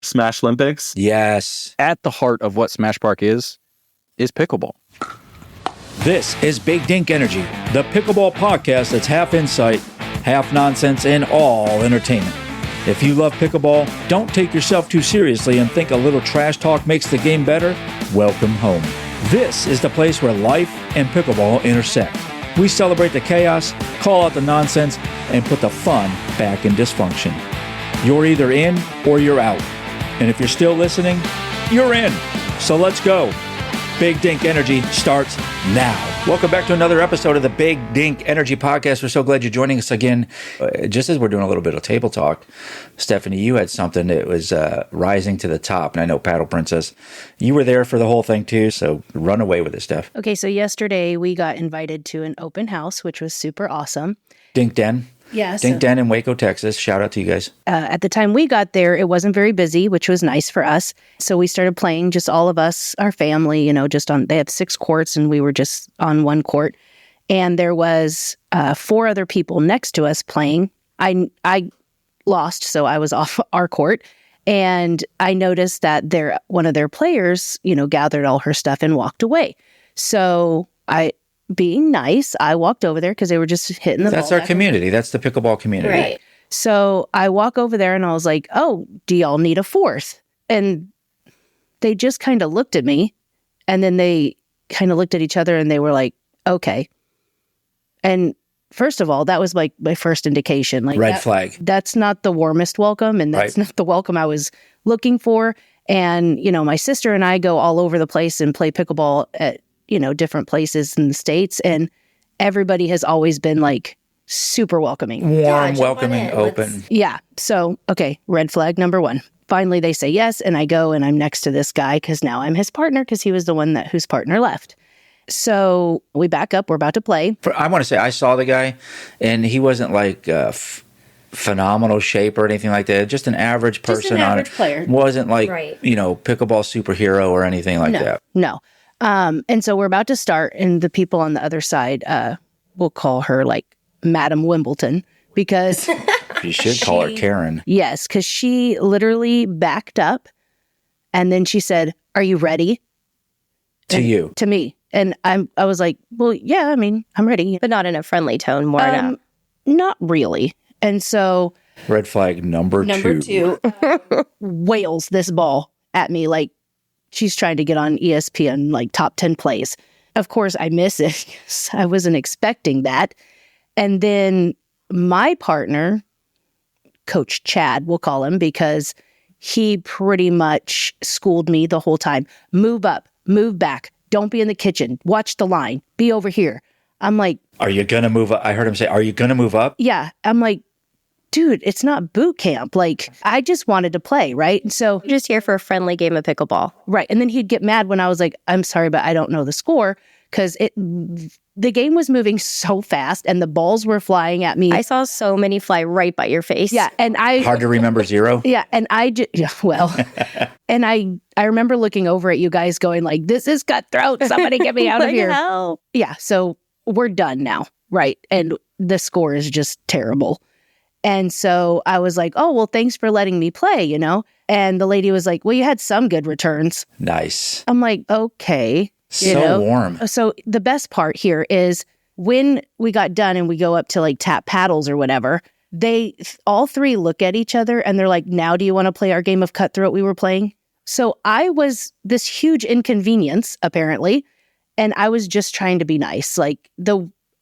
Smash Olympics. Yes. At the heart of what Smash Park is pickleball. This is Big Dink Energy, the pickleball podcast that's half insight, half nonsense, and all entertainment. If you love pickleball, don't take yourself too seriously and think a little trash talk makes the game better, welcome home. This is the place where life and pickleball intersect. We celebrate the chaos, call out the nonsense, and put the fun back in dysfunction. You're either in or you're out. And if you're still listening, you're in. So let's go. Big Dink Energy starts now. Welcome back to another episode of the Big Dink Energy Podcast. We're so glad you're joining us again. Just as we're doing a little bit of table talk, Stephanie, you had something that was rising to the top. And I know Paddle Princess, you were there for the whole thing too. So run away with it, Steph. Okay, so yesterday we got invited to an open house, which was super awesome. Dink Den. Yes. Dink Den in Waco, Texas. Shout out to you guys. At the time we got there, it wasn't very busy, which was nice for us. So we started playing, just all of us, our family, they have 6 courts and we were just on one court. And there was 4 other people next to us playing. I lost, so I was off our court. And I noticed that one of their players, gathered all her stuff and walked away. So being nice, I walked over there because they were just hitting the ball. That's our community. That's the pickleball community. Right. So I walk over there and I was like, oh, do y'all need a 4th? And they just kind of looked at me and then they kind of looked at each other and they were like, okay. And first of all, that was like my first indication. Like red flag. That's not the warmest welcome and that's not the welcome I was looking for. And, my sister and I go all over the place and play pickleball at different places in the States, and everybody has always been like super welcoming. Warm, welcoming, open. Yeah. So, okay, red flag number 1. Finally, they say yes, and I go and I'm next to this guy because now I'm his partner because he was the one whose partner left. So we back up. We're about to play. I want to say I saw the guy, and he wasn't like phenomenal shape or anything like that. Just an average person just an average player. Wasn't like, pickleball superhero or anything like that. No. And so we're about to start, and the people on the other side, we'll call her like Madam Wimbledon because you should call her Karen. Yes, because she literally backed up, and then she said, "Are you ready?" To me, and I was like, "Well, yeah, I'm ready," but not in a friendly tone. More not really. And so, red flag number 2 wails this ball at me like she's trying to get on ESPN, like top 10 plays. Of course, I miss it. I wasn't expecting that. And then my partner, Coach Chad, we'll call him, because he pretty much schooled me the whole time. Move up, move back. Don't be in the kitchen. Watch the line. Be over here. I'm like, are you going to move up? I heard him say, are you going to move up? Yeah. I'm like, dude, it's not boot camp. Like, I just wanted to play, right? And so just here for a friendly game of pickleball. Right. And then he'd get mad when I was like, I'm sorry, but I don't know the score, because the game was moving so fast and the balls were flying at me. I saw so many fly right by your face. Yeah. And hard to remember 0? Yeah. And and I remember looking over at you guys going like, this is cutthroat. Somebody get me out of here. Hell? Yeah. So we're done now. Right. And the score is just terrible. And so I was like, oh, well, thanks for letting me play, And the lady was like, well, you had some good returns. Nice. I'm like, okay. So warm. So the best part here is when we got done and we go up to like tap paddles or whatever, they all 3 look at each other and they're like, now do you want to play our game of cutthroat we were playing? So I was this huge inconvenience, apparently, and I was just trying to be nice. Like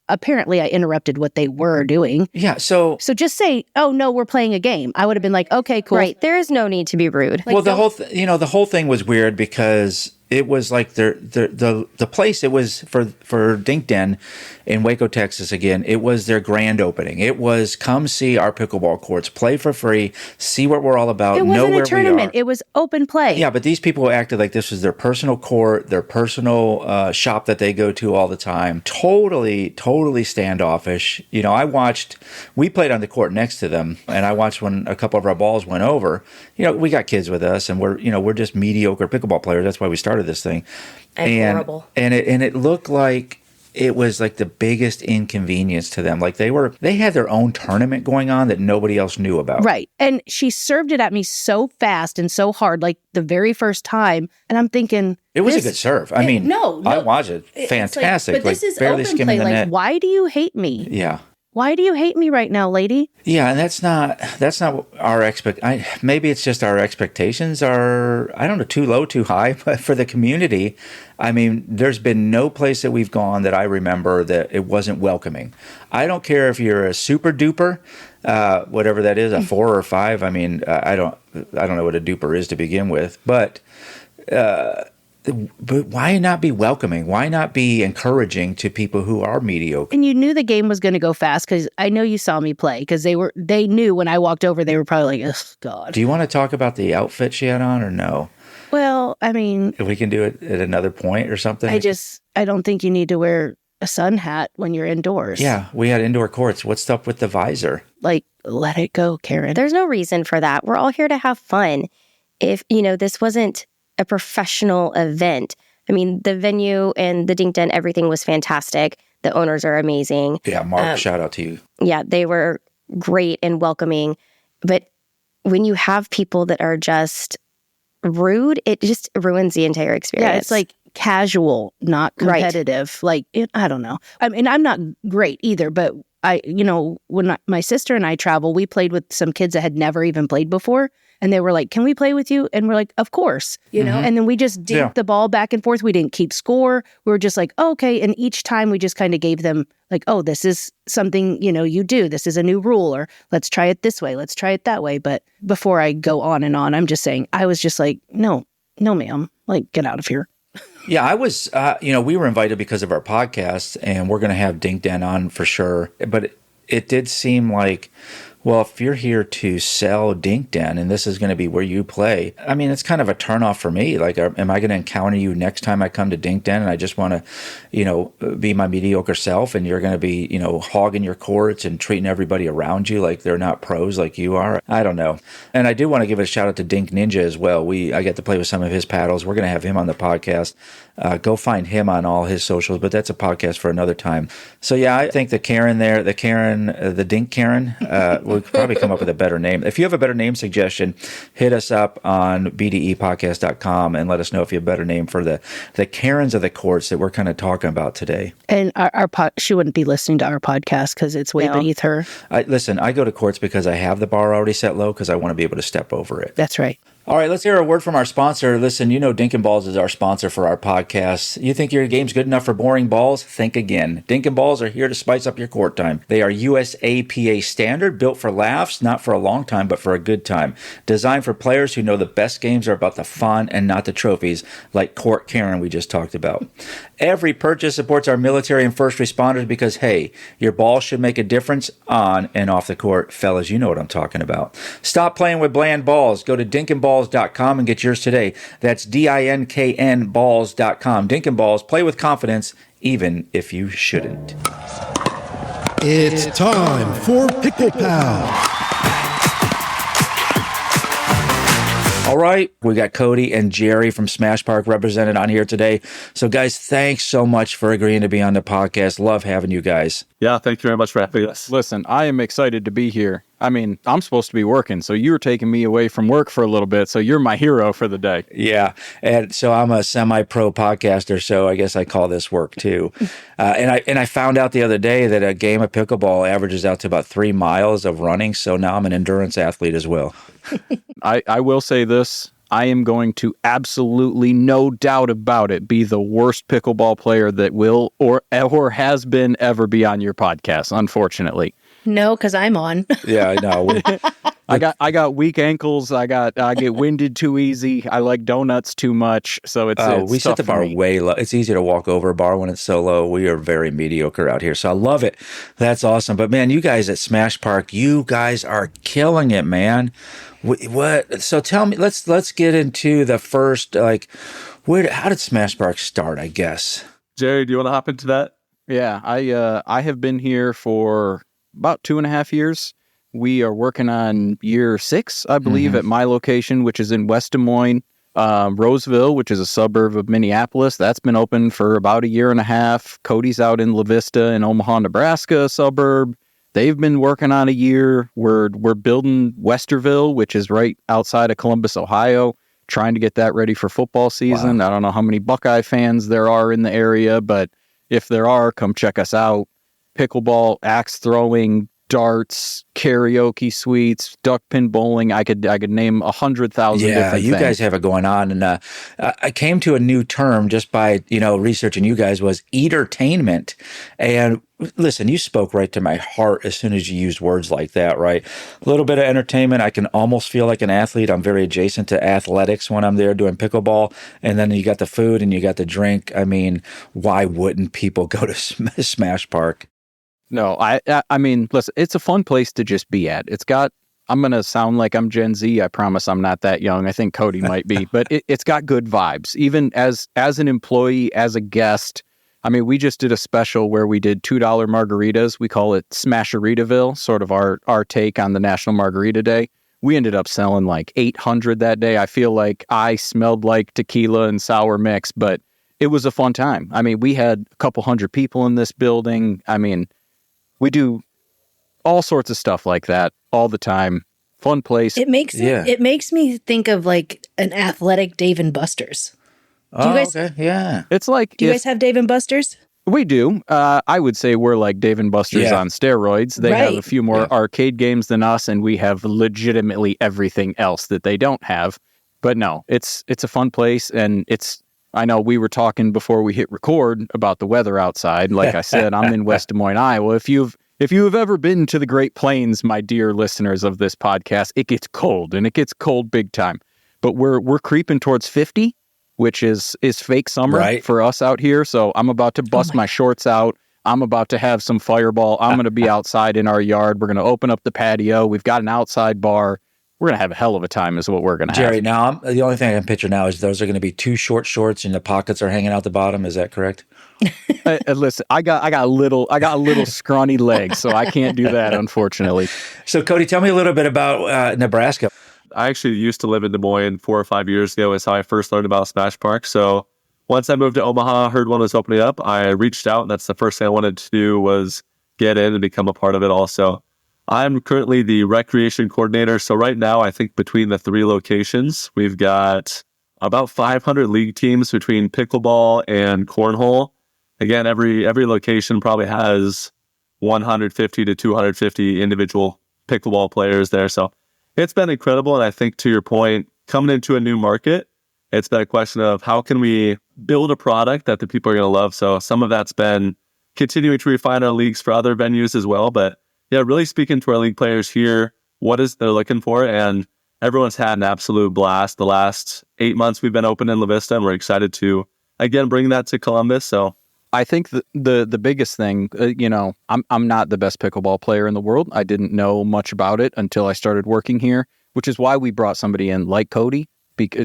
apparently I interrupted what they were doing. Yeah, so just say, oh, no, we're playing a game. I would have been like, okay, cool. Right, there is no need to be rude. Well, the whole thing was weird because it was like the place it was for Dink Den in Waco, Texas again, it was their grand opening. It was come see our pickleball courts, play for free, see what we're all about, it know wasn't where a tournament. we are. It was open play. Yeah, but these people acted like this was their personal court, their personal shop that they go to all the time. Totally standoffish. We played on the court next to them, and I watched when a couple of our balls went over. We got kids with us, and we're just mediocre pickleball players. That's why we started this thing. Horrible. And it looked like it was like the biggest inconvenience to them. Like they had their own tournament going on that nobody else knew about. Right. And she served it at me so fast and so hard, like the very first time. And I'm thinking, it was a good serve. I mean, no, I watched it. Fantastic. But this is barely open skimming play. the Like, net. why do you hate me? Yeah. Why do you hate me right now, lady? Yeah, and that's not our maybe it's just our expectations are, I don't know, too low, too high, but for the community, I mean, there's been no place that we've gone that I remember that it wasn't welcoming. I don't care if you're a super duper, whatever that is, a 4 or 5. I mean, I don't know what a duper is to begin with, but why not be welcoming? Why not be encouraging to people who are mediocre? And you knew the game was going to go fast because I know you saw me play because they knew when I walked over, they were probably like, oh, God. Do you want to talk about the outfit she had on or no? Well, I mean, if we can do it at another point or something. I don't think you need to wear a sun hat when you're indoors. Yeah, we had indoor courts. What's up with the visor? Like, let it go, Karen. There's no reason for that. We're all here to have fun. If, this wasn't a professional event. I mean, the venue and the Dink Den, everything was fantastic. The owners are amazing. Yeah, Mark, shout out to you. Yeah, they were great and welcoming. But when you have people that are just rude, it just ruins the entire experience. Yeah, it's like casual, not competitive. Right. Like, I don't know. I mean, I'm not great either, but when my sister and I travel, we played with some kids that had never even played before. And they were like, can we play with you? And we're like, of course, And then we just dinked the ball back and forth. We didn't keep score. We were just like, oh, okay. And each time we just kind of gave them like, oh, this is something, you do. This is a new rule, or let's try it this way. Let's try it that way. But before I go on and on, I'm just saying, I was just like, no, ma'am, like, get out of here. Yeah, I was, we were invited because of our podcast, and we're going to have Dink Den on for sure. But it did seem like, well, if you're here to sell Dink Den and this is going to be where you play, I mean, it's kind of a turnoff for me. Like, am I going to encounter you next time I come to Dink Den and I just want to, be my mediocre self, and you're going to be, hogging your courts and treating everybody around you like they're not pros like you are? I don't know. And I do want to give a shout out to Dink Ninja as well. I get to play with some of his paddles. We're going to have him on the podcast. Go find him on all his socials, but that's a podcast for another time. So yeah, I think the Dink Karen, we'll probably come up with a better name. If you have a better name suggestion, hit us up on bdepodcast.com and let us know if you have a better name for the Karens of the courts that we're kind of talking about today. And she wouldn't be listening to our podcast because it's way beneath her. I go to courts because I have the bar already set low because I want to be able to step over it. That's right. All right, let's hear a word from our sponsor. Listen, Dink and Balls is our sponsor for our podcast. You think your game's good enough for boring balls? Think again. Dink and Balls are here to spice up your court time. They are USAPA standard, built for laughs, not for a long time, but for a good time. Designed for players who know the best games are about the fun and not the trophies, like Court Karen we just talked about. Every purchase supports our military and first responders because, hey, your ball should make a difference on and off the court. Fellas, you know what I'm talking about. Stop playing with bland balls. Go to dinkandballs.com and get yours today. That's DINKN balls.com. Dink and Balls, play with confidence, even if you shouldn't. It's time for Pickle Pal. All right, we got Cody and Jerry from Smash Park represented on here today. So, guys, thanks so much for agreeing to be on the podcast. Love having you guys. Yeah, thank you very much for having us. Listen, I am excited to be here. I mean, I'm supposed to be working, so you're taking me away from work for a little bit, so you're my hero for the day. Yeah, and so I'm a semi-pro podcaster, so I guess I call this work too. And I found out the other day that a game of pickleball averages out to about 3 miles of running, so now I'm an endurance athlete as well. I will say this. I am going to absolutely, no doubt about it, be the worst pickleball player that will or has been ever be on your podcast, unfortunately. No, because I'm on. Yeah, I know. I got weak ankles. I get winded too easy. I like donuts too much. So it's we set the bar way low. It's easy to walk over a bar when it's so low. We are very mediocre out here. So I love it. That's awesome. But man, you guys at Smash Park, you guys are killing it, man. What? So tell me, let's get into the first, how did Smash Park start, I guess? Jerry, do you want to hop into that? Yeah, I have been here for about 2.5 years. We are working on year 6, I believe, at my location, which is in West Des Moines. Roseville, which is a suburb of Minneapolis, that's been open for about a year and a half. Cody's out in La Vista in Omaha, Nebraska, a suburb. They've been working on a year. We're building Westerville, which is right outside of Columbus, Ohio, trying to get that ready for football season. Wow. I don't know how many Buckeye fans there are in the area, but if there are, come check us out. Pickleball, axe throwing, darts, karaoke suites, duck pin bowling. I could name 100,000 different things. Yeah, you guys have it going on. And I came to a new term just by, researching you guys was eatertainment. And listen, you spoke right to my heart as soon as you used words like that, right? A little bit of entertainment. I can almost feel like an athlete. I'm very adjacent to athletics when I'm there doing pickleball. And then you got the food and you got the drink. I mean, why wouldn't people go to Smash Park? No, I mean, listen, it's a fun place to just be at. I'm going to sound like I'm Gen Z. I promise I'm not that young. I think Cody might be, but it's got good vibes. Even as an employee, as a guest, I mean, we just did a special where we did $2 margaritas. We call it Smasheritaville, sort of our take on the National Margarita Day. We ended up selling like 800 that day. I feel like I smelled like tequila and sour mix, but it was a fun time. I mean, we had a couple hundred people in this building. I mean, we do all sorts of stuff like that all the time. Fun place. It makes me think of like an athletic Dave and Buster's. Do you guys? Okay. Yeah. It's like, do you guys have Dave and Buster's? We do. I would say we're like Dave and Buster's on steroids. They have a few more arcade games than us, and we have legitimately everything else that they don't have. But no, it's a fun place, and I know we were talking before we hit record about the weather outside. Like I said, I'm in West Des Moines, Iowa. If you have ever been to the Great Plains, my dear listeners of this podcast, it gets cold, and it gets cold big time. But we're creeping towards 50, which is fake summer for us out here. So I'm about to bust my shorts out. I'm about to have some Fireball. I'm going to be outside in our yard. We're going to open up the patio. We've got an outside bar. We're going to have a hell of a time is what we're going to have. Jerry, now, the only thing I can picture now is those are going to be 2 short shorts and the pockets are hanging out the bottom. Is that correct? Listen, I got a little scrawny legs, so I can't do that, unfortunately. So, Cody, tell me a little bit about Nebraska. I actually used to live in Des Moines 4 or 5 years ago is how I first learned about Smash Park. So once I moved to Omaha, heard one was opening up, I reached out, and that's the first thing I wanted to do was get in and become a part of it also. I'm currently the recreation coordinator. So right now, I think between the 3 locations, we've got about 500 league teams between pickleball and cornhole. Again, every location probably has 150 to 250 individual pickleball players there. So it's been incredible. And I think to your point, coming into a new market, it's been a question of how can we build a product that the people are going to love. So some of that's been continuing to refine our leagues for other venues as well. But yeah, really speaking to our league players here, what is they're looking for. And everyone's had an absolute blast. The last 8 months we've been open in La Vista, and we're excited to, again, bring that to Columbus. So I think the biggest thing, I'm not the best pickleball player in the world. I didn't know much about it until I started working here, which is why we brought somebody in like Cody,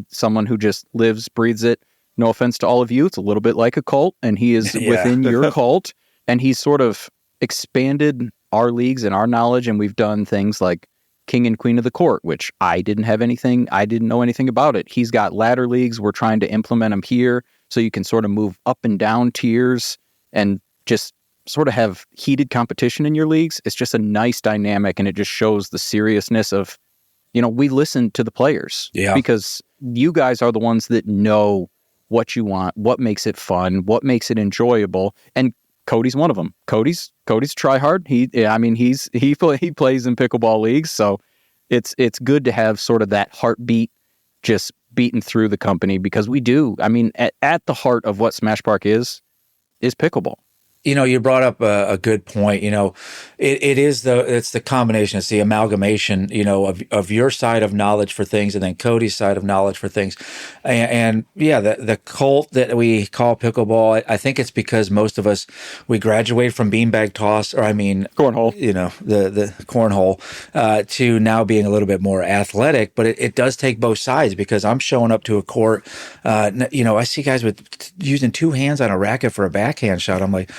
someone who just lives, breathes it. No offense to all of you. It's a little bit like a cult, and he is within your cult, and he's sort of expanded our leagues and our knowledge, and we've done things like King and Queen of the Court, which I didn't know anything about it. He's got ladder leagues. We're trying to implement them here so you can sort of move up and down tiers and just sort of have heated competition in your leagues. It's just a nice dynamic, and it just shows the seriousness of, we listen to the players because you guys are the ones that know what you want, what makes it fun, what makes it enjoyable, and Cody's one of them. Cody's try hard. He plays in pickleball leagues, so it's good to have sort of that heartbeat just beating through the company, because we do. I mean, at the heart of what Smash Park is pickleball. You brought up a good point. It's the combination, it's the amalgamation, of your side of knowledge for things and then Cody's side of knowledge for things. And the cult that we call pickleball, I think it's because most of us, we graduate from beanbag toss, cornhole, the cornhole, to now being a little bit more athletic, but it does take both sides, because I'm showing up to a court, I see guys with using 2 hands on a racket for a backhand shot. I'm like,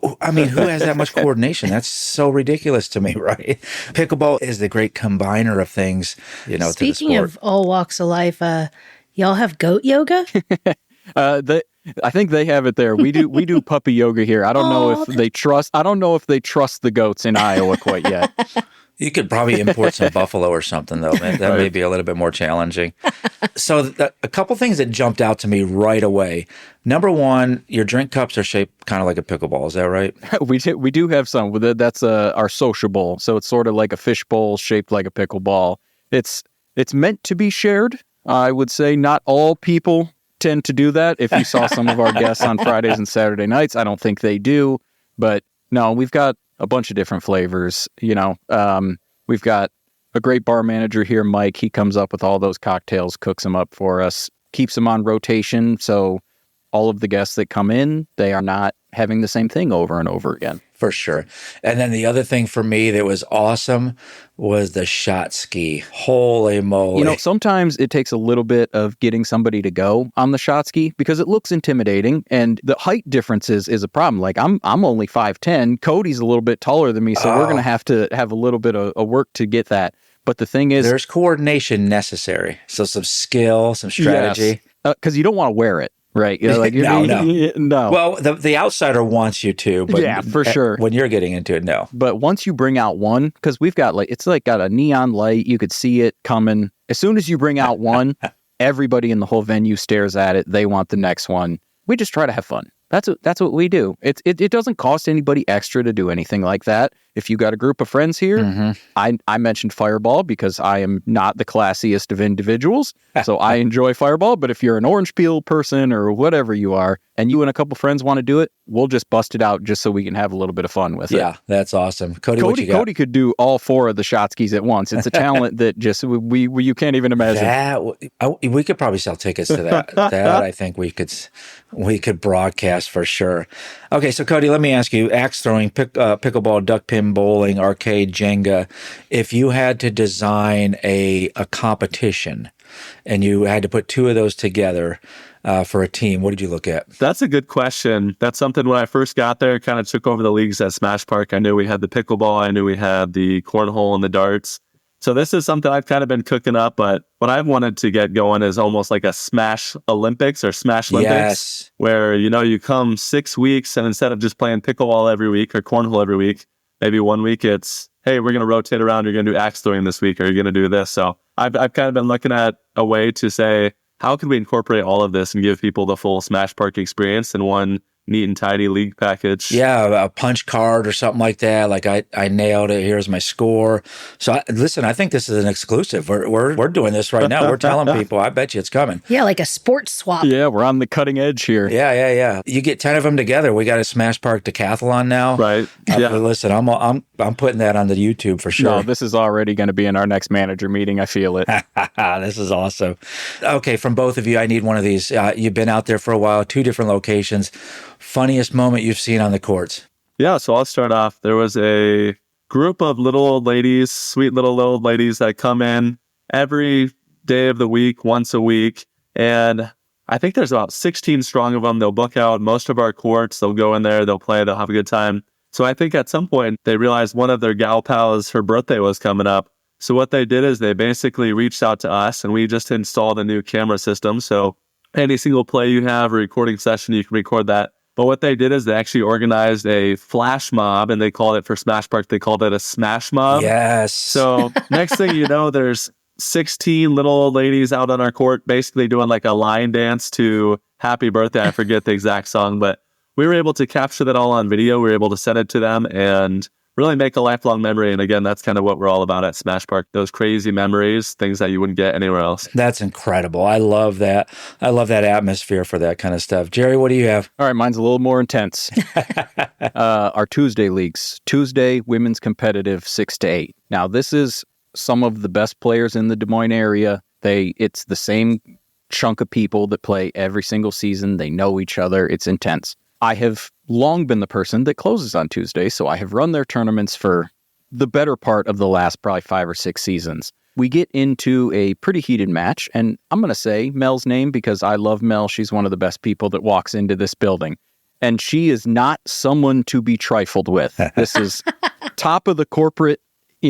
who has that much coordination? That's so ridiculous to me, right? Pickleball is the great combiner of things, Speaking to the sport. of all walks of life, Y'all have goat yoga? I think they have it there. We do puppy yoga here. I don't know if they trust the goats in Iowa quite yet. You could probably import some buffalo or something, though. That may be a little bit more challenging. So a couple things that jumped out to me right away. Number one, your drink cups are shaped kind of like a pickleball. Is that right? We do have some. That's our social bowl. So it's sort of like a fish bowl shaped like a pickleball. It's meant to be shared. I would say not all people tend to do that. If you saw some of our guests on Fridays and Saturday nights, I don't think they do. But no, we've got a bunch of different flavors. We've got a great bar manager here, Mike. He comes up with all those cocktails, cooks them up for us, keeps them on rotation. So all of the guests that come in, they are not having the same thing over and over again. For sure. And then the other thing for me that was awesome was the SHOTSKI. Holy moly. Sometimes it takes a little bit of getting somebody to go on the SHOTSKI because it looks intimidating and the height differences is a problem. Like I'm only 5'10". Cody's a little bit taller than me, so we're going to have a little bit of work to get that. But the thing is, there's coordination necessary. So some skill, some strategy. Because you don't want to wear it. Right. No. No. Well, the outsider wants you to, but yeah, for sure. When you're getting into it, no. But once you bring out one, because we've got it's got a neon light, you could see it coming. As soon as you bring out one, everybody in the whole venue stares at it. They want the next one. We just try to have fun. That's what we do. It doesn't cost anybody extra to do anything like that. If you got a group of friends here, I mentioned Fireball because I am not the classiest of individuals, so I enjoy Fireball. But if you're an orange peel person or whatever you are, and you and a couple friends want to do it, we'll just bust it out just so we can have a little bit of fun with it. Yeah, that's awesome. Cody, what you got? Cody could do all 4 of the SHOTSKIs at once. It's a talent that just you can't even imagine. We could probably sell tickets to that. That I think we could broadcast for sure. Okay, so Cody, let me ask you: axe throwing, pickleball, duck pin bowling, arcade, Jenga. If you had to design a competition, and you had to put 2 of those together for a team, what did you look at? That's a good question. That's something when I first got there, kind of took over the leagues at Smash Park. I knew we had the pickleball. I knew we had the cornhole and the darts. So this is something I've kind of been cooking up, but what I've wanted to get going is almost like a Smash Olympics or Smash Olympics, where, you come 6 weeks and instead of just playing pickleball every week or cornhole every week, maybe 1 week it's, hey, we're going to rotate around. You're going to do axe throwing this week, or you're going to do this. So I've kind of been looking at a way to say, how can we incorporate all of this and give people the full Smash Park experience in one neat and tidy league package? Yeah, a punch card or something like that. Like I nailed it. Here's my score. So listen, I think this is an exclusive. We're doing this right now. We're telling people. I bet you it's coming. Yeah, like a sports swap. Yeah, we're on the cutting edge here. Yeah. You get 10 of them together. We got a Smash Park decathlon now. Right. Listen, I'm putting that on the YouTube for sure. No, this is already going to be in our next manager meeting. I feel it. This is awesome. Okay, from both of you, I need one of these. You've been out there for a while, 2 different locations. Funniest moment you've seen on the courts? Yeah, so I'll start off. There was a group of little old ladies, sweet little old ladies that come in every day of the week, once a week. And I think there's about 16 strong of them. They'll book out most of our courts. They'll go in there, they'll play, they'll have a good time. So I think at some point they realized one of their gal pals, her birthday was coming up. So what they did is they basically reached out to us and we just installed a new camera system. So any single play you have, a recording session, you can record that. But what they did is they actually organized a flash mob, and they called it for Smash Park. They called it a smash mob. Yes. So next thing you know, there's 16 little old ladies out on our court, basically doing like a line dance to Happy Birthday. I forget the exact song, but we were able to capture that all on video. We were able to send it to them and really make a lifelong memory. And again, that's kind of what we're all about at Smash Park. Those crazy memories, things that you wouldn't get anywhere else. That's incredible. I love that. I love that atmosphere for that kind of stuff. Jerry, what do you have? All right, mine's a little more intense. Our Tuesday leagues. Tuesday, women's competitive, 6 to 8. Now, this is some of the best players in the Des Moines area. It's the same chunk of people that play every single season. They know each other. It's intense. I have long been the person that closes on Tuesday, so I have run their tournaments for the better part of the last probably 5 or 6 seasons. We get into a pretty heated match, and I'm going to say Mel's name because I love Mel. She's one of the best people that walks into this building, and she is not someone to be trifled with. This is top of the corporate,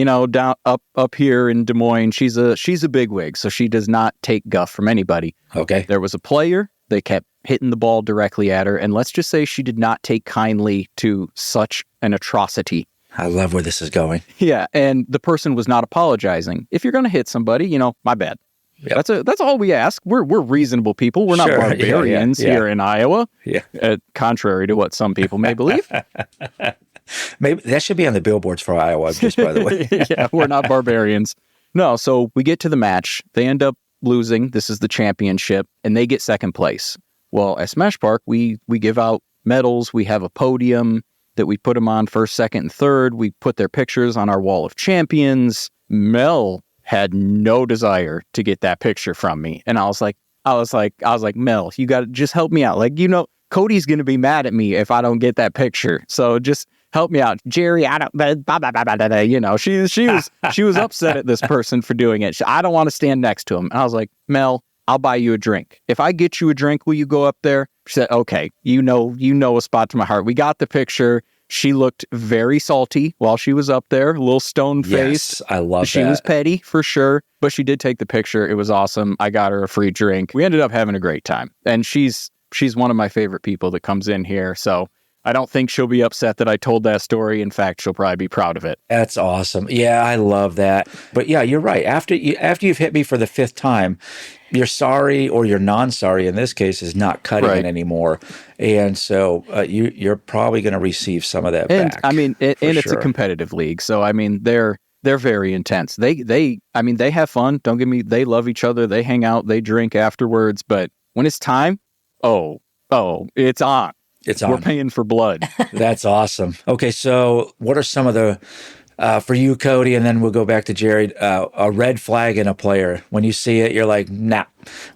down up here in Des Moines, she's a bigwig, so she does not take guff from anybody. Okay. There was a player, they kept hitting the ball directly at her, and let's just say she did not take kindly to such an atrocity. I love where this is going. Yeah, and the person was not apologizing. If you're going to hit somebody, my bad. Yep. That's all we ask. We're reasonable people. We're not Sure, barbarians here in Iowa. Yeah. Contrary to what some people may believe. Maybe that should be on the billboards for Iowa, just by the way. Yeah, we're not barbarians. No, so we get to the match. They end up losing. This is the championship, and they get second place. Well, at Smash Park, we give out medals. We have a podium that we put them on first, second, and third. We put their pictures on our wall of champions. Mel had no desire to get that picture from me. And I was like, Mel, you got to just help me out. Like, Cody's going to be mad at me if I don't get that picture. So just help me out. Jerry, I don't, she was upset at this person for doing it. I don't want to stand next to him. And I was like, Mel, I'll buy you a drink. If I get you a drink, will you go up there? She said, okay, you know a spot to my heart. We got the picture. She looked very salty while she was up there, a little stone-faced. Yes, I love that. She was petty, for sure, but she did take the picture. It was awesome. I got her a free drink. We ended up having a great time. And she's one of my favorite people that comes in here, so I don't think she'll be upset that I told that story. In fact, she'll probably be proud of it. That's awesome. Yeah, I love that. But yeah, you're right. After you've hit me for the fifth time, you're sorry or you're non-sorry in this case is not cutting it anymore. And so you're probably going to receive some of that back. I mean, it's a competitive league. So, I mean, they're very intense. They have fun. Don't get me, they love each other. They hang out, they drink afterwards. But when it's time, it's on. It's on. We're paying for blood. That's awesome. Okay, so what are some of the, for you, Cody, and then we'll go back to Jerry, a red flag in a player? When you see it, you're like, nah,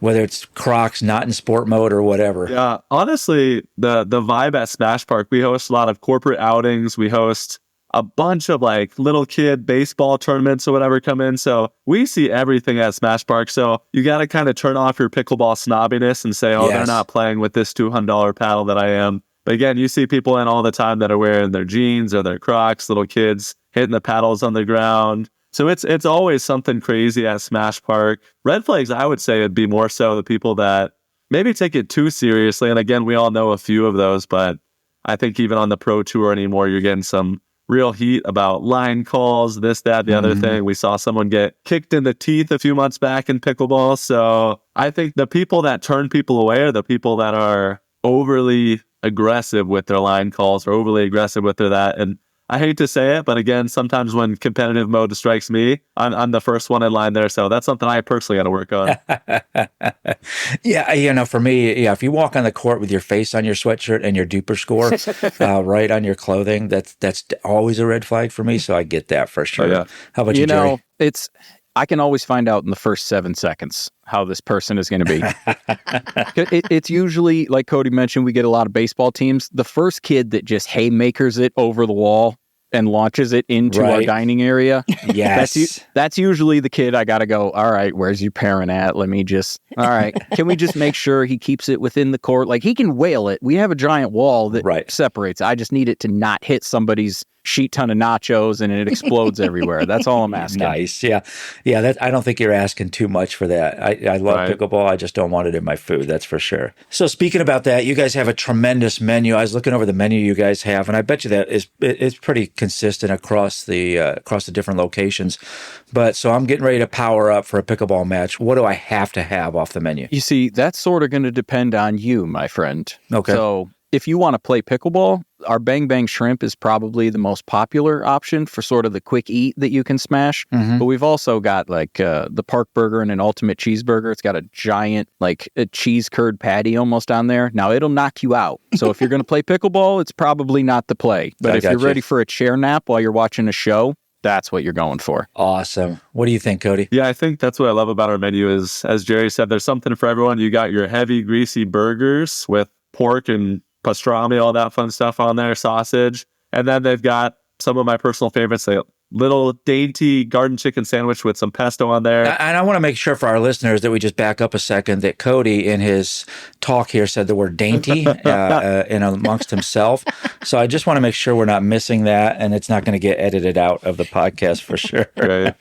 whether it's Crocs, not in sport mode or whatever. Yeah, honestly, the vibe at Smash Park, we host a lot of corporate outings. We host a bunch of like little kid baseball tournaments or whatever come in. So we see everything at Smash Park. So you got to kind of turn off your pickleball snobbiness and say, they're not playing with this $200 paddle that I am. But again, you see people in all the time that are wearing their jeans or their Crocs, little kids hitting the paddles on the ground. So it's always something crazy at Smash Park. Red flags, I would say, would be more so the people that maybe take it too seriously. And again, we all know a few of those, but I think even on the pro tour anymore, you're getting some real heat about line calls, this, that, the other thing. We saw someone get kicked in the teeth a few months back in pickleball. So I think the people that turn people away are the people that are overly aggressive with their line calls or overly aggressive with their that. And I hate to say it, but again, sometimes when competitive mode strikes me, I'm the first one in line there. So that's something I personally got to work on. Yeah, for me, if you walk on the court with your face on your sweatshirt and your duper score right on your clothing, that's always a red flag for me. So I get that for sure. Oh, yeah. How about you, Jerry? I can always find out in the first 7 seconds how this person is going to be. It's usually, like Cody mentioned, we get a lot of baseball teams. The first kid that just haymakers it over the wall and launches it into our dining area. Yes. That's usually the kid I got to go, all right, where's your parent at? All right, can we just make sure he keeps it within the court? Like, he can whale it. We have a giant wall that separates. I just need it to not hit somebody's sheet ton of nachos and it explodes everywhere. That's all I'm asking. Nice. Yeah. I don't think you're asking too much for that. I love pickleball. I just don't want it in my food. That's for sure. So speaking about that, you guys have a tremendous menu. I was looking over the menu you guys have, and I bet you that it's pretty consistent across the different locations. But so I'm getting ready to power up for a pickleball match. What do I have to have off the menu? You see, that's sort of going to depend on you, my friend. Okay. So if you want to play pickleball, our Bang Bang Shrimp is probably the most popular option for sort of the quick eat that you can smash. But we've also got like the Park Burger and an Ultimate Cheeseburger. It's got a giant, like a cheese curd patty almost on there. Now, it'll knock you out. So if you're going to play pickleball, it's probably not the play. But if you're ready for a chair nap while you're watching a show, that's what you're going for. Awesome. What do you think, Cody? Yeah, I think that's what I love about our menu is, as Jerry said, there's something for everyone. You got your heavy, greasy burgers with pork and pastrami, all that fun stuff on there, sausage. And then they've got some of my personal favorites. little dainty garden chicken sandwich with some pesto on there. And I want to make sure for our listeners that we just back up a second that Cody in his talk here said the word dainty in amongst himself. So I just want to make sure we're not missing that and it's not going to get edited out of the podcast for sure. Right.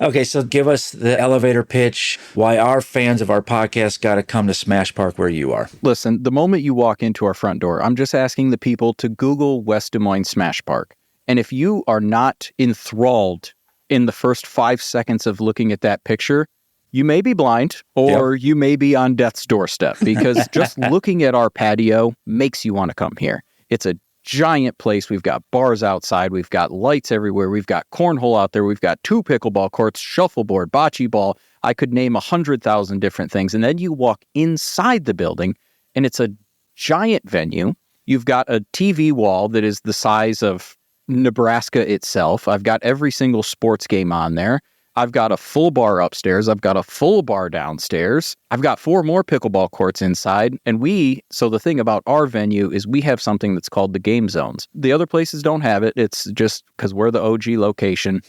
Okay, so give us the elevator pitch, why our fans of our podcast got to come to Smash Park where you are. Listen, the moment you walk into our front door, I'm just asking the people to Google West Des Moines Smash Park. And if you are not enthralled in the first 5 seconds of looking at that picture, you may be blind or you may be on death's doorstep because just looking at our patio makes you want to come here. It's a giant place. We've got bars outside. We've got lights everywhere. We've got cornhole out there. We've got 2 pickleball courts, shuffleboard, bocce ball. I could name 100,000 different things. And then you walk inside the building and it's a giant venue. You've got a TV wall that is the size of Nebraska itself. I've got every single sports game on there. I've got a full bar upstairs. I've got a full bar downstairs. I've got 4 more pickleball courts inside. And so the thing about our venue is we have something that's called the game zones. The other places don't have it. It's just because we're the OG location.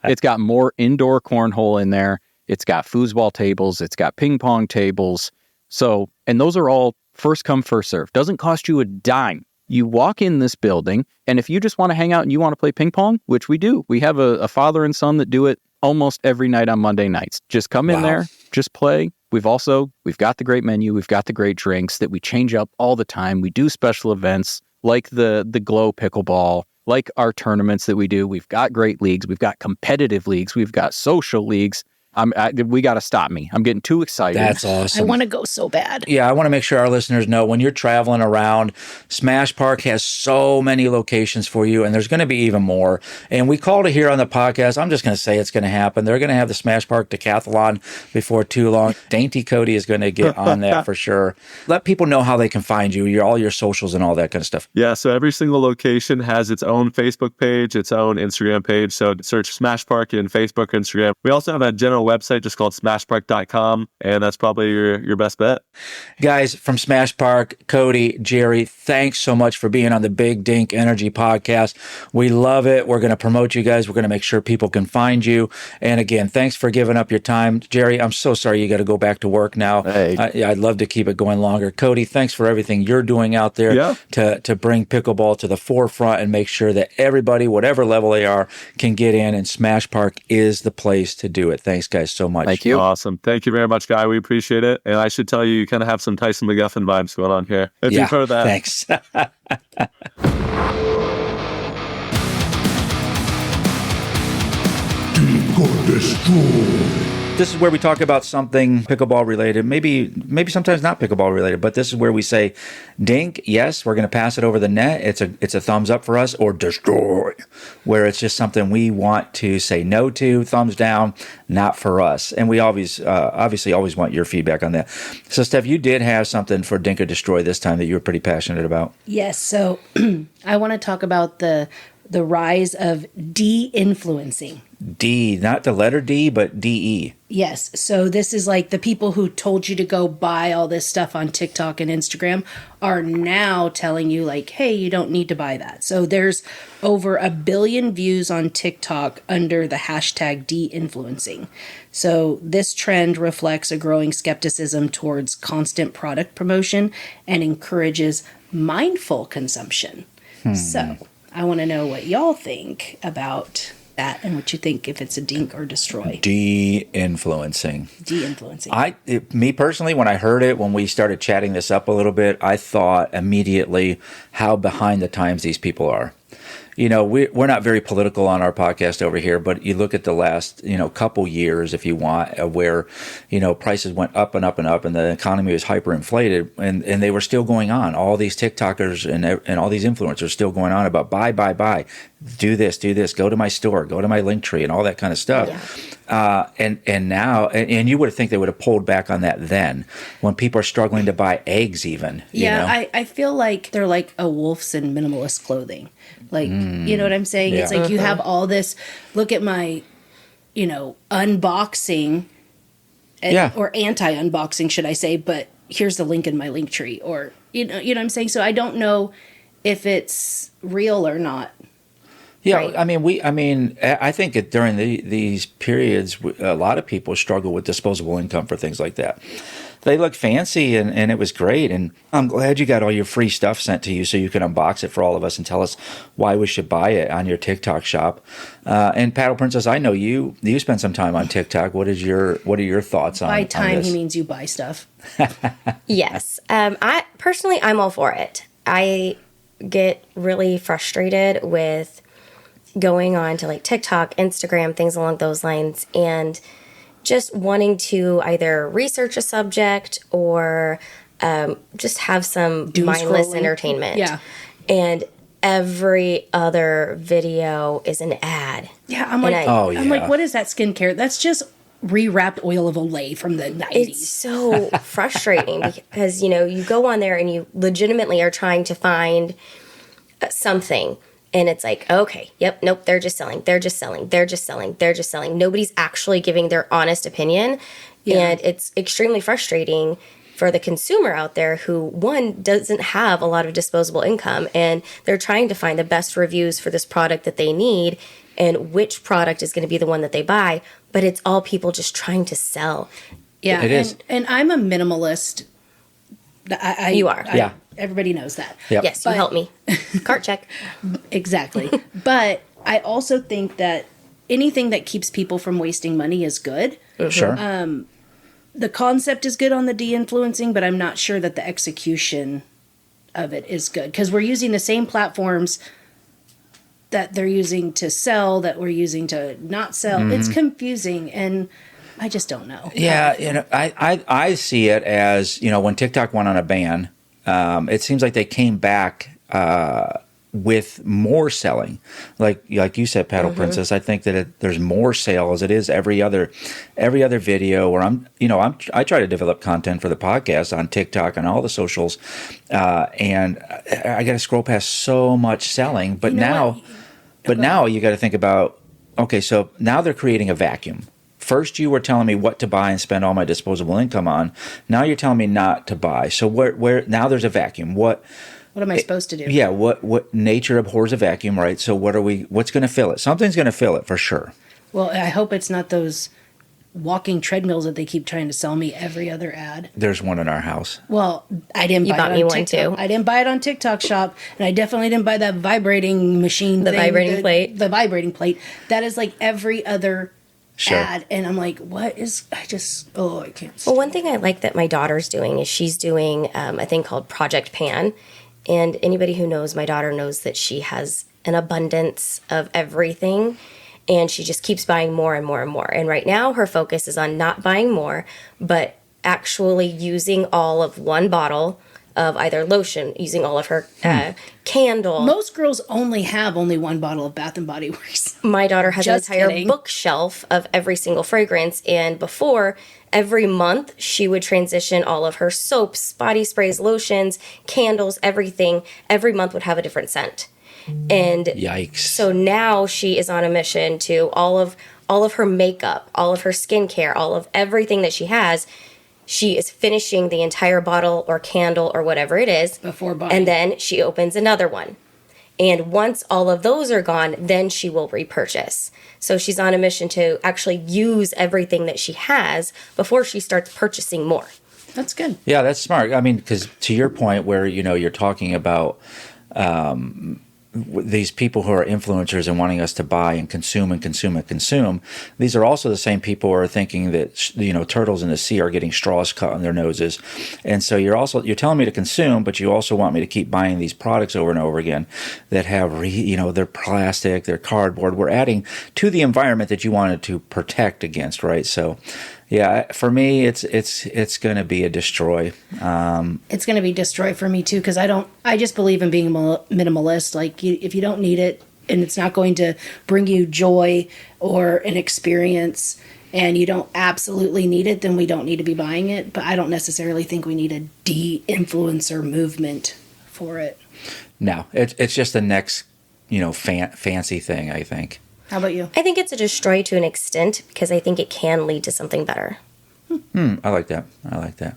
It's got more indoor cornhole in there. It's got foosball tables. It's got ping pong tables. And those are all first come, first serve. Doesn't cost you a dime. You walk in this building, and if you just want to hang out and you want to play ping pong, which we do, we have a father and son that do it almost every night on Monday nights. Just come in there, just play. We've got the great menu. We've got the great drinks that we change up all the time. We do special events like the Glow Pickleball, like our tournaments that we do. We've got great leagues. We've got competitive leagues. We've got social leagues. We got to stop me. I'm getting too excited. That's awesome. I want to go so bad. Yeah, I want to make sure our listeners know when you're traveling around, Smash Park has so many locations for you, and there's going to be even more. And we called it here on the podcast. I'm just going to say it's going to happen. They're going to have the Smash Park Decathlon before too long. Dainty Cody is going to get on that for sure. Let people know how they can find you, all your socials and all that kind of stuff. Yeah, so every single location has its own Facebook page, its own Instagram page. So search Smash Park in Facebook, Instagram. We also have a general website just called smashpark.com, and that's probably your best bet. Guys, from Smash Park, Cody, Jerry, thanks so much for being on the Big Dink Energy podcast. We love it. We're going to promote you guys. We're going to make sure people can find you. And again, thanks for giving up your time. Jerry, I'm so sorry you got to go back to work now. Hey. I'd love to keep it going longer. Cody, thanks for everything you're doing out there to bring pickleball to the forefront and make sure that everybody, whatever level they are, can get in, and Smash Park is the place to do it. Thanks, guys, so much. Thank you. Awesome. Thank you very much, Guy. We appreciate it. And I should tell you, you kind of have some Tyson McGuffin vibes going on here. If you've heard that. Thanks. This is where we talk about something pickleball related, maybe sometimes not pickleball related, but this is where we say, Dink, yes, we're going to pass it over the net. It's a thumbs up for us, or destroy, where it's just something we want to say no to, thumbs down, not for us. And we obviously always want your feedback on that. So, Steph, you did have something for Dink or Destroy this time that you were pretty passionate about. Yes. So I want to talk about the rise of de-influencing. D, not the letter D, but DE. Yes. So this is like the people who told you to go buy all this stuff on TikTok and Instagram are now telling you like, hey, you don't need to buy that. So there's over 1 billion views on TikTok under the hashtag de-influencing. So this trend reflects a growing skepticism towards constant product promotion and encourages mindful consumption. So I want to know what y'all think about that and what you think if it's a dink or destroy. De-influencing. De-influencing. Me personally, when I heard it, when we started chatting this up a little bit, I thought immediately how behind the times these people are. You know, we're not very political on our podcast over here, but you look at the last, couple years, if you want, where, prices went up and up and up and the economy was hyperinflated and they were still going on. All these TikTokers and all these influencers still going on about buy, do this, go to my store, go to my link tree and all that kind of stuff. Yeah. And now, and you would think they would have pulled back on that then when people are struggling to buy eggs even. Yeah, I feel like they're like a wolves in minimalist clothing. Like, you know what I'm saying? Yeah. It's like you have all this, look at my, unboxing or anti-unboxing, should I say, but here's the link in my link tree or, you know what I'm saying? So I don't know if it's real or not. Yeah, Right. I think during these periods, a lot of people struggle with disposable income for things like that. They look fancy, and it was great. And I'm glad you got all your free stuff sent to you so you can unbox it for all of us and tell us why we should buy it on your TikTok shop. And Paddle Princess, I know you spent some time on TikTok. What are your thoughts on By time, this? he means you buy stuff. Yes. I'm all for it. I get really frustrated with going on to like TikTok, Instagram, things along those lines, and just wanting to either research a subject or just have some mindless scrolling. entertainment. Yeah. And every other video is an ad. Yeah, I'm And like, I'm like, what is that skincare? That's just rewrapped oil of Olay from the 90s. It's so frustrating because, you go on there and you legitimately are trying to find something. And it's like, okay, yep, nope, they're just selling. Nobody's actually giving their honest opinion. Yeah. And it's extremely frustrating for the consumer out there who, one, doesn't have a lot of disposable income, and they're trying to find the best reviews for this product that they need and which product is going to be the one that they buy. But it's all people just trying to sell. Yeah, It is. And I'm a minimalist. You are. Yeah. Everybody knows that. Yep. Yes, you help me. Cart check. Exactly. But I also think that anything that keeps people from wasting money is good. Sure. The concept is good on the de-influencing, but I'm not sure that the execution of it is good. Because we're using the same platforms that they're using to sell, that we're using to not sell. It's confusing, and I just don't know. Yeah, I see it as, when TikTok went on a ban, it seems like they came back with more selling. Like you said, Paddle Princess, I think that there's more sales. It is every other video where I try to develop content for the podcast on TikTok and all the socials, and I got to scroll past so much selling. But now you got to think about, okay, so now they're creating a vacuum. First, you were telling me what to buy and spend all my disposable income on. Now you're telling me not to buy. So where now there's a vacuum. What What am I supposed to do? Yeah, what nature abhors a vacuum, right? So what's going to fill it? Something's going to fill it for sure. Well, I hope it's not those walking treadmills that they keep trying to sell me every other ad. There's one in our house. Well, I didn't buy bought it me on one TikTok. too. I didn't buy it on TikTok Shop, and I definitely didn't buy that vibrating machine. The vibrating plate. The vibrating plate. That is like every other Sure. ad, and I'm like, what is? I can't. Well, one thing I like that my daughter's doing is she's doing a thing called Project Pan. And anybody who knows my daughter knows that she has an abundance of everything. And she just keeps buying more and more and more. And right now her focus is on not buying more, but actually using all of one bottle of either lotion, using all of her candle. Most girls only have one bottle of Bath and Body Works. My daughter has Just an entire kidding. bookshelf of every single fragrance. And before, every month, she would transition all of her soaps, body sprays, lotions, candles, everything. Every month would have a different scent. And Yikes. so now she is on a mission to all of her makeup, all of her skincare, all of everything that she has. She is finishing the entire bottle or candle or whatever it is. Before buying. And then she opens another one. And once all of those are gone, then she will repurchase. So she's on a mission to actually use everything that she has before she starts purchasing more. That's good. Yeah, that's smart. I mean, because to your point where, you're talking about these people who are influencers and wanting us to buy and consume and consume and consume, these are also the same people who are thinking that, turtles in the sea are getting straws cut on their noses. And so you're telling me to consume, but you also want me to keep buying these products over and over again that have, they're plastic, they're cardboard. We're adding to the environment that you wanted to protect against, right? So, yeah, for me, it's going to be a destroy. It's going to be destroy for me too, because I just believe in being minimalist. Like, if you don't need it and it's not going to bring you joy or an experience, and you don't absolutely need it, then we don't need to be buying it. But I don't necessarily think we need a de-influencer movement for it. No, it's just the next, fancy thing, I think. How about you? I think it's a destroy to an extent because I think it can lead to something better. I like that.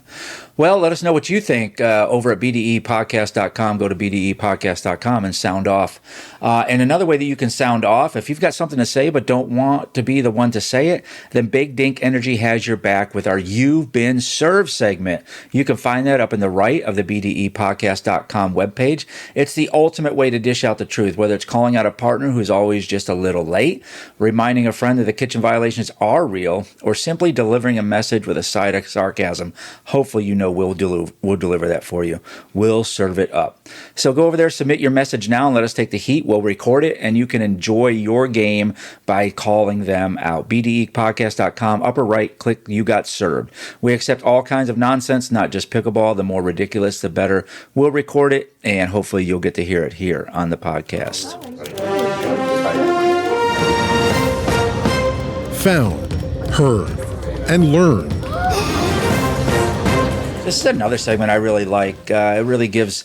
Well, let us know what you think over at bdepodcast.com. Go to bdepodcast.com and sound off. And another way that you can sound off, if you've got something to say but don't want to be the one to say it, then Big Dink Energy has your back with our You've Been Served segment. You can find that up in the right of the bdepodcast.com webpage. It's the ultimate way to dish out the truth, whether it's calling out a partner who's always just a little late, reminding a friend that the kitchen violations are real, or simply delivering a message with a side of sarcasm. Hopefully you know we'll deliver that for you. We'll serve it up. So go over there, submit your message now, and let us take the heat. We'll record it, and you can enjoy your game by calling them out. bdepodcast.com, upper right, click You Got Served. We accept all kinds of nonsense, not just pickleball. The more ridiculous, the better. We'll record it, and hopefully you'll get to hear it here on the podcast. Found, heard, and learned. This is another segment I really like. It really gives,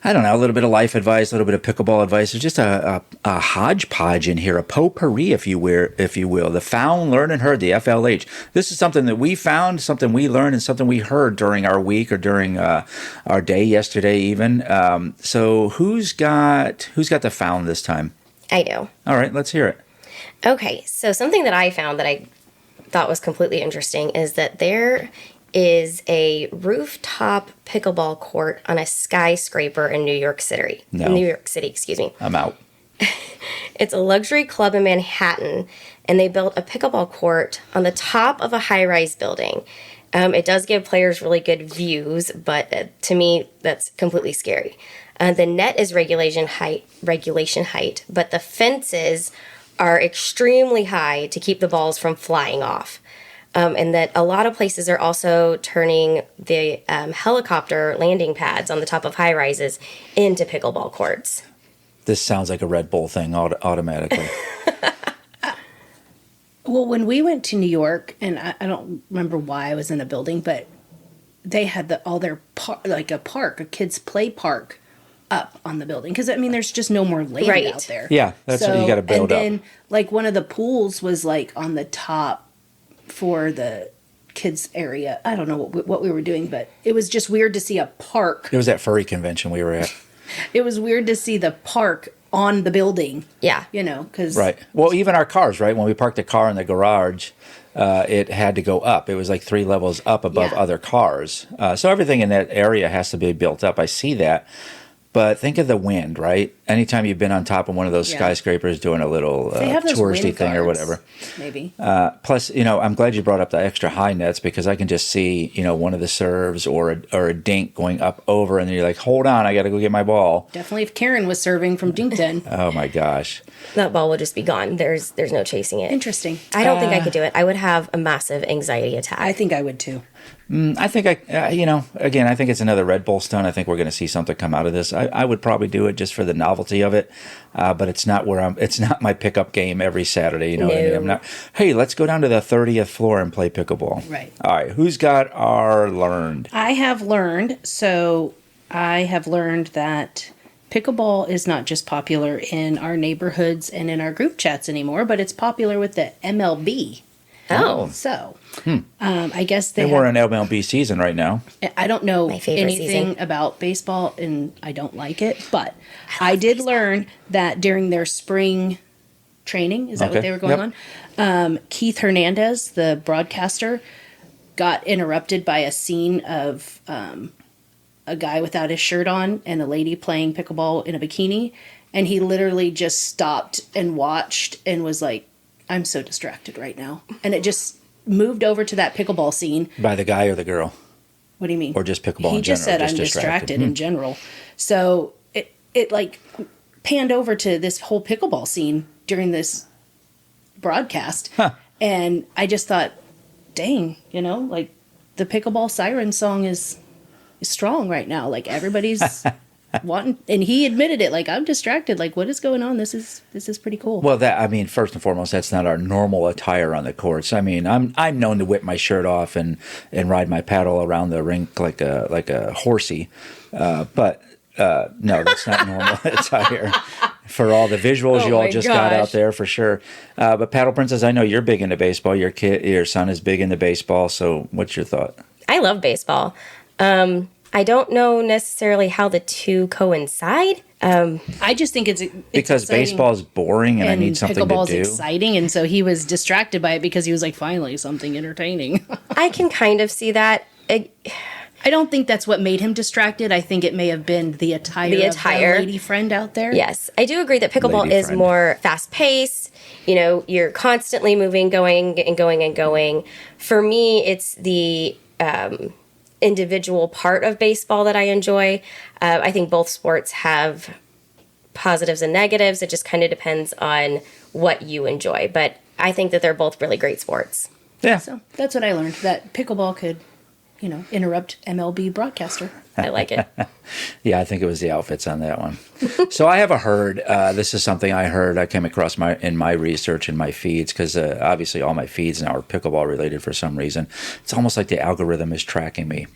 a little bit of life advice, a little bit of pickleball advice. There's just a hodgepodge in here, a potpourri, if you will. The found, learned, and heard, the FLH. This is something that we found, something we learned, and something we heard during our week or during our day yesterday even. So who's got the found this time? I do. All right, let's hear it. Okay, so something that I found that I thought was completely interesting is that there is a rooftop pickleball court on a skyscraper in New York City. No. New York City, excuse me. I'm out. It's a luxury club in Manhattan, and they built a pickleball court on the top of a high-rise building. It does give players really good views, but to me, that's completely scary. The net is regulation height, but the fences are extremely high to keep the balls from flying off. And that a lot of places are also turning the helicopter landing pads on the top of high rises into pickleball courts. This sounds like a Red Bull thing automatically. Well, when we went to New York, and I don't remember why I was in a building, but they had a kids' play park up on the building. Because, there's just no more land out there. Yeah, that's what you got to build up. And then, one of the pools was, on the top for the kids area. I don't know what we were doing, but it was just weird to see a park. It was that furry convention we were at. It was weird to see the park on the building. Yeah. Because... Right. Well, even our cars, right? When we parked the car in the garage, it had to go up. It was like 3 levels up above other cars. So everything in that area has to be built up. I see that. But think of the wind, right? Anytime you've been on top of one of those skyscrapers doing a little touristy thing or whatever. Maybe. Plus, I'm glad you brought up the extra high nets because I can just see, one of the serves or a dink going up over and then you're like, hold on, I got to go get my ball. Definitely if Karen was serving from Dink Den. Oh, my gosh. That ball would just be gone. There's no chasing it. Interesting. I don't think I could do it. I would have a massive anxiety attack. I think I would too. I think again, I think it's another Red Bull stunt. I think we're going to see something come out of this. I would probably do it just for the novelty of it, but it's not it's not my pickup game every Saturday. You know what I mean? I'm not. Hey, let's go down to the 30th floor and play pickleball. Right. All right. Who's got our learned? I have learned that pickleball is not just popular in our neighborhoods and in our group chats anymore, but it's popular with the MLB. Oh. So, I guess we're in MLB season right now. I don't know anything season. about baseball, and I don't like it, but I did learn that during their spring training, is that what they were going on? Keith Hernandez, the broadcaster, got interrupted by a scene of a guy without his shirt on and a lady playing pickleball in a bikini, and he literally just stopped and watched and was like, I'm so distracted right now. And it just moved over to that pickleball scene. By the guy or the girl? What do you mean? Or just pickleball in general? He just said, I'm distracted in general. So it panned over to this whole pickleball scene during this broadcast. Huh. And I just thought, dang, the pickleball siren song is strong right now. Everybody's... wanting, and he admitted it. I'm distracted. What is going on? This is pretty cool. Well, first and foremost, that's not our normal attire on the courts. I'm known to whip my shirt off and ride my paddle around the rink like a horsey, but no, that's not normal attire. for all the visuals Oh you all my just got out gosh. there, for sure. But Paddle Princess, I know you're big into baseball. Your son is big into baseball. So what's your thought? I love baseball. I don't know necessarily how the two coincide. I just think it's Because exciting. baseball is boring and I need something to pickleball's do. exciting, and so he was distracted by it because he was like, finally, something entertaining. I can kind of see that. I don't think that's what made him distracted. I think it may have been the attire of the lady friend out there. Yes, I do agree that pickleball Lady is friend. more fast paced. You know, you're constantly moving, going and going and going. For me, it's the individual part of baseball that I enjoy. I think both sports have positives and negatives. It just kind of depends on what you enjoy. But I think that they're both really great sports. Yeah. So that's what I learned, that pickleball could, interrupt MLB broadcaster. I like it. Yeah, I think it was the outfits on that one. So I have a herd. This is something I heard. I came across in my research in my feeds because obviously all my feeds now are pickleball related for some reason. It's almost like the algorithm is tracking me.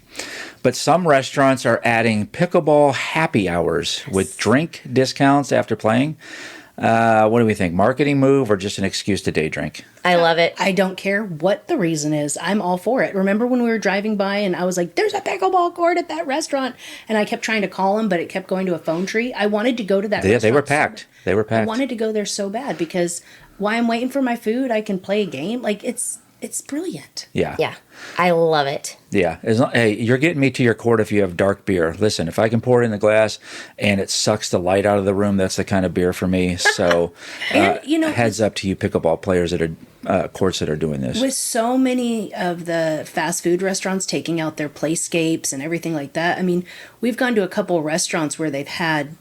But some restaurants are adding pickleball happy hours with drink discounts after playing. What do we think? Marketing move or just an excuse to day drink? I love it. I don't care what the reason is. I'm all for it. Remember when we were driving by and I was like, there's a pickleball court at that restaurant. And I kept trying to call him, but it kept going to a phone tree. I wanted to go to that restaurant. They were packed. They were I packed. wanted to go there so bad because while I'm waiting for my food, I can play a game. Like, it's brilliant. Yeah. Yeah, I love it. Yeah. Hey, you're getting me to your court if you have dark beer. Listen, if I can pour it in the glass and it sucks the light out of the room, that's the kind of beer for me. So, And, heads up to you pickleball players that are courts that are doing this. with so many of the fast food restaurants taking out their playscapes and everything like that, I mean, we've gone to a couple restaurants where they've had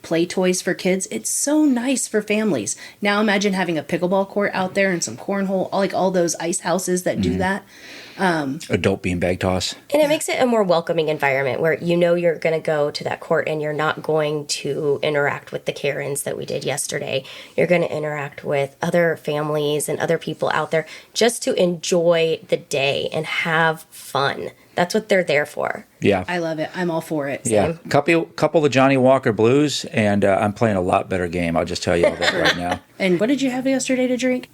play toys for kids. It's so nice for families. Now imagine having a pickleball court out there and some cornhole, all those ice houses that do that. Adult beanbag toss. And it makes it a more welcoming environment where you're going to go to that court and you're not going to interact with the Karens that we did yesterday. You're going to interact with other families and other people out there just to enjoy the day and have fun. That's what they're there for. Yeah. I love it. I'm all for it. Yeah. Couple of Johnny Walker Blues, and I'm playing a lot better game. I'll just tell you all that right now. And what did you have yesterday to drink?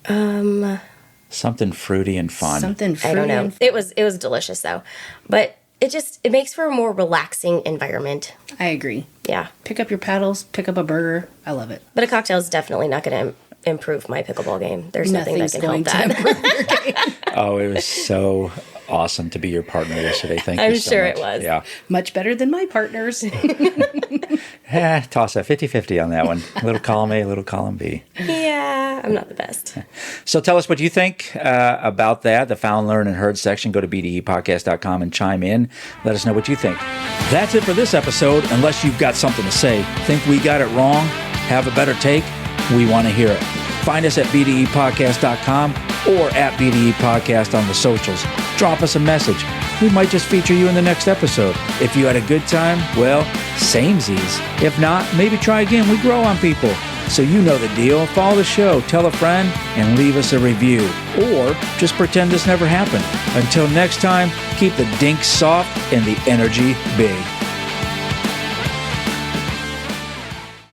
Something fruity and fun. Something fruity. I don't know. and- It was delicious though. But it makes for a more relaxing environment. I agree. Yeah. Pick up your paddles, pick up a burger. I love it. But a cocktail is definitely not going to improve my pickleball game. There's nothing that Nothing's can help going to that. Oh, it was so awesome to be your partner yesterday. Thank you I'm so sure much. it was. Yeah. Much better than my partners. Toss a 50-50 on that one. A little column A, a little column B. Yeah, I'm not the best. So tell us what you think about that, the Found, Learn, and Heard section. Go to bdepodcast.com and chime in. Let us know what you think. That's it for this episode. Unless you've got something to say, think we got it wrong, have a better take, we want to hear it. Find us at bdepodcast.com or at bdepodcast on the socials. Drop us a message. We might just feature you in the next episode. If you had a good time, well, samesies. If not, maybe try again. We grow on people. So you know the deal. Follow the show, tell a friend, and leave us a review. Or just pretend this never happened. Until next time, keep the dink soft and the energy big.